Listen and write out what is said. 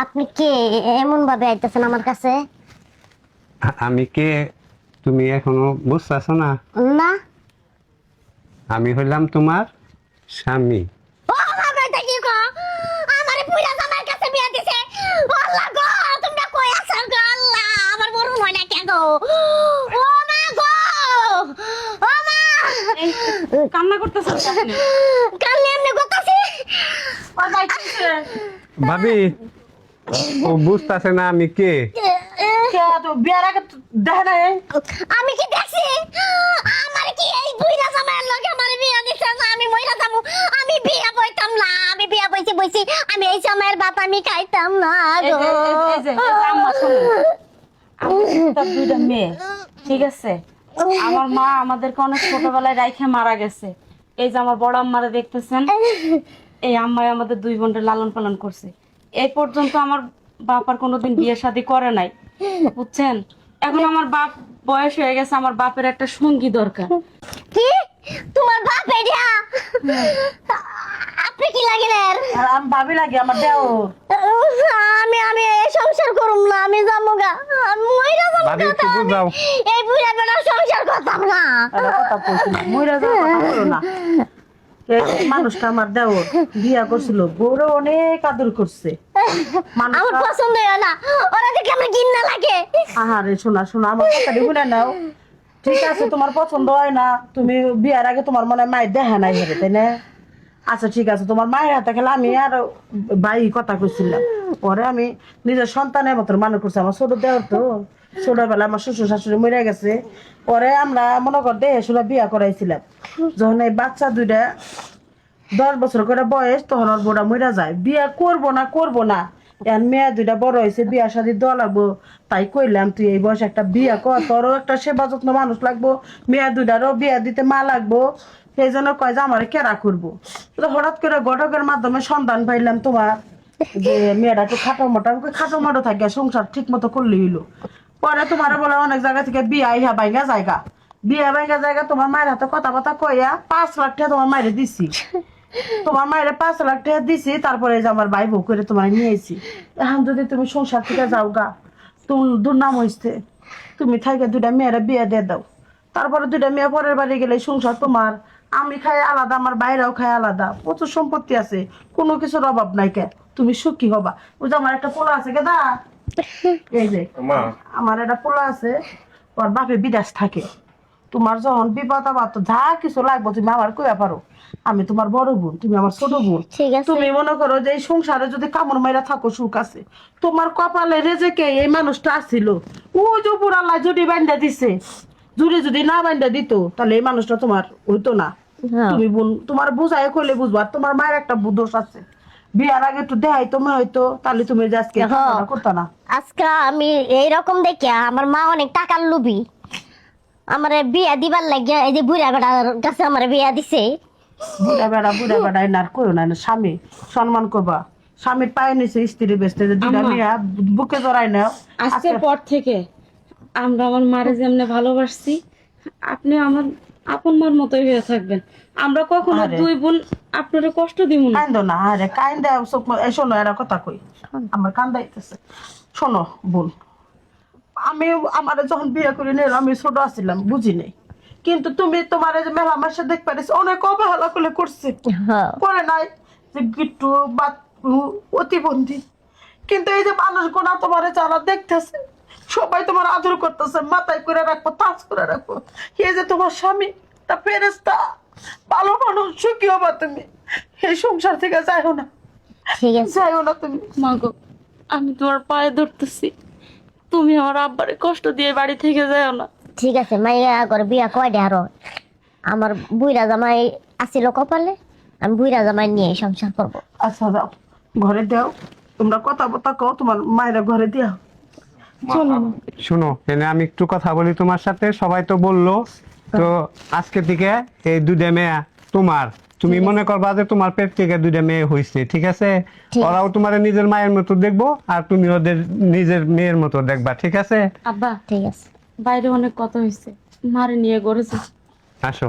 আপনি কে এমন ভাবে আইতেছেন আমার কাছে? আমি কে তুমি এখনো বুঝতেছো না? না। আমি হইলাম তোমার স্বামী। ও বাবা, এটা কি গো? আমারে পুরা জামার কাছে বিয়া দিছে। আল্লাহ গো, তোমরা কই আছো গো? আল্লাহ, আমার মরণ হয় না কেন গো? ও মা গো, ও মা! কান্না করতেছেন আপনি? কান্না এমনি করতেছি। ও যাইতেছে ভাবি, ও বুঝতেছে না আমি কে। কে? তো বিয়ার আগে তো দেখে নাই। আমি কি দেখছি? আমার কি এই বুইরা জামাইয়ের লগে আমার বিয়া দিছে না? আমি মইরা যামু। আমি বিয়া বইতাম না। আমি বিয়া বইছি। আমি এই জামাইয়ের বাপ আমি খাইতাম না এই গো। যে আম্মা শুনুন, তার দুইটা মেয়ে, ঠিক আছে? আমার মা আমাদেরকে অনেক ছোটবেলায় রাইখে মারা গেছে। এই যে আমার বড় আম্মারে দেখতেছেন, এই আম্মাই আমাদের দুই বোনকে লালন পালন করছে। এই পর্যন্ত আমার বাপ আর কোনোদিন বিয়ে শাদী করে নাই, বুঝছেন? এখন আমার বাপ বয়স হয়ে গেছে, আমার বাপের একটা সঙ্গী দরকার। কি? তোমার বাপ এটা? আপনি কি লাগিলেন? আর আমি ভাবি লাগে আমার দেও। আমি এই সংসার করুম না। আমি যাবো গা। আমি মইরা যাবো ভাবি, গা। একটু বুঝাও। এই বুইরা বেটা সংসার করতাম না। একটা কথা বলছি না, মইরা যাওয়ার কথা বলো না। এই মানুষটা আমার দেওর বিয়া করছিল, বউরে অনেক আদর করছে। আমার পছন্দ হয় না। ওরা দেখে আমার ঘৃণা লাগে। আহারে শোনা শোনা, আমার কথাটি শুনে নাও। ঠিক আছে, তোমার পছন্দ হয় না, তুমি বিয়ার আগে তোমার মনে হয় মায়ের দেখা নাই হেরে, তাই না? আচ্ছা ঠিক আছে, তোমার মায়ের হাতে খেলে আমি আর ভাই কথা কইছিলাম। পরে আমি নিজের সন্তানের মতো মানুষ করছি। আমার ছোট দেওর তো ছোটবেলা আমার শ্বশুর শাশুড়ি মরে গেছে। পরে আমরা মনে কর দেহে শুনে বিয়া করাইছিলাম। যখন এই বাচ্চা দুইটা 10 বছর করে বয়স, তখন ওর বউটা মরে যায়। বিয়া করবো না এখন মেয়ে দুইটা বড় হয়েছে, বিয়া শাদী দেওয়া লাগবো। তাই কইলাম তুই এই বয়সে একটা বিয়া কর, তোরও একটা সেবা যত্ন মানুষ লাগবো, মেয়ে দুইটারও বিয়া দিতে মা লাগবো। সেই জন্য কয় যে আমার কেরা করবো। তো হঠাৎ করে ঘটকের মাধ্যমে সন্ধান পাইলাম তোমার, যে মেয়েটা একটু খাটো মোটা, খাটো মোটো থাকে সংসার ঠিক মতো করলে হইলো। পরে তোমার বলে অনেক জায়গা থেকে বিয়া ইহা বাইঙ্গা জায়গা তোমার মায়ের হাতে কথা কইয়া 5 লাখ টাকা তোমার মায়ের দিছি। তোমার মায়ের 5 লাখ টাকা দিছি। তারপরে যে আমার ভাই বউ করে তোমার নিয়েছি। এখন যদি তুমি সংসার থেকে যাও গা, তুমি দুর্নাম হইছে, তুমি থাইকে দুইটা মেয়েরা বিয়ে দিয়ে দাও। তারপরে দুইটা মেয়ে পরের বাড়ি গেলে সংসার তোমার। আমি খাই আলাদা, আমার বাইরেও খাই আলাদা, প্রচুর সম্পত্তি আছে, কোনো কিছুর অভাব নাই। কে তুমি সুখী হবা? বুঝো আমার একটা পোলা আছে কেদা, এই যে আমার একটা পোলা আছে, ওর বাপে বিদেশ থাকে। তোমার যখন বিপদ আপদ যা কিছু লাগবে তুমি আমার কইয়া পারো। আমি তোমার বড় বোন, তুমি আমার ছোট বোন। ঠিক আছে। তুমি মনে করো যে এই সংসারে যদি কামড় মাইরা থাকো সুখ আছে। তোমার কপালে রেজেকে এই মানুষটা আসছিল, ও যে উপর আল্লাহ জুড়ি বান্ধা দিছে। যদি না বান্ধা দিত তাহলে এই মানুষটা তোমার হইতো না। হ্যাঁ। তুমি বোন, তোমার বুঝাই কইলে বুঝবা। আর তোমার মায়ের একটা দোষ আছে, বিয়ার আগে একটু দেখাই তুমি হয়তো, তাহলে তুমি যে আজকে হ্যাঁ। করতা না। আজকে আমি এইরকম দেখিয়া আমার মা অনেক টাকার লোভী। আমার বিয়া দিবার লাগিয়া এই যে বুড়া বেটার কাছে আমার বিয়া দিছে। বুড়া বেড়া এনার কইও না, এনার স্বামী সম্মান করবা। স্বামীর পায়ে নিচে স্ত্রী বেসতে দুটা আম্মা। মেয়ে বুকে জড়াই নাও। আজকের পর থেকে আমরা আমার মারে যেমনে ভালোবাসছি, আপনি আমার আপন মার মতোই হয়ে থাকবেন। আমরা কখনো আরে। দুই বোন আপনারে কষ্ট দিব না। কান্দো না, আরে কান্দা শোনো, এরা কথা কই, আমার কান্দাইতেছে। শোনো বোন, আমি আমার যখন বিয়ে করে নিলাম আমি ছোট আছিলাম, বুঝি নাই। কিন্তু তুমি তোমার এই যে মেলা মাসে দেখ পারিস অনেক অবহেলা করে করছে, হ্যাঁ। করে নাই যে গিট্টু বা অতিবন্ধী। কিন্তু এই যে মানুষগুলা তোমার যারা দেখতেছে সবাই তোমার আদর করতেছে, মাথায় করে রাখবো, তাজ করে রাখবো। এই যে তোমার স্বামী তা ফেরেস্তা, ভালো মানুষ, সুখী হবা তুমি। এই সংসার থেকে যাইও না, ঠিক আছে। যাইও না তুমি। মা গো, আমি তোমার পায়ে ধরতেছি, তুমি আমার আব্বারে কষ্ট দিয়ে বাড়ি থেকে যাও না। ঠিক আছে, মাইয়া করে বিয়া কয়টা আরো? আমার বুইরা জামাই আসিল কপালে, আমি বুইরা জামাই নিয়ে সংসার করবো। আচ্ছা যাও, ঘরে দাও, তোমরা কথা বথা কও, তোমার মায়েরা ঘরে দিও। শোনো, এনে আমি একটু কথা বলি তোমার সাথে। সবাই তো বললো, তো আজকে থেকে এই দুইটা মেয়ে তোমার। তুমি মনে করবা যে তোমার পেট থেকে দুইটা মেয়ে হয়েছে, ঠিক আছে? ঠিক আছে। ওরাও তোমার নিজের মায়ের মতো দেখবো, আর তুমি ওদের নিজের মেয়ের মতো দেখবা, ঠিক আছে? আব্বা, ঠিক আছে। বাইরে অনেক কথা হয়েছে, মারে নিয়ে গড়েছে। আসো।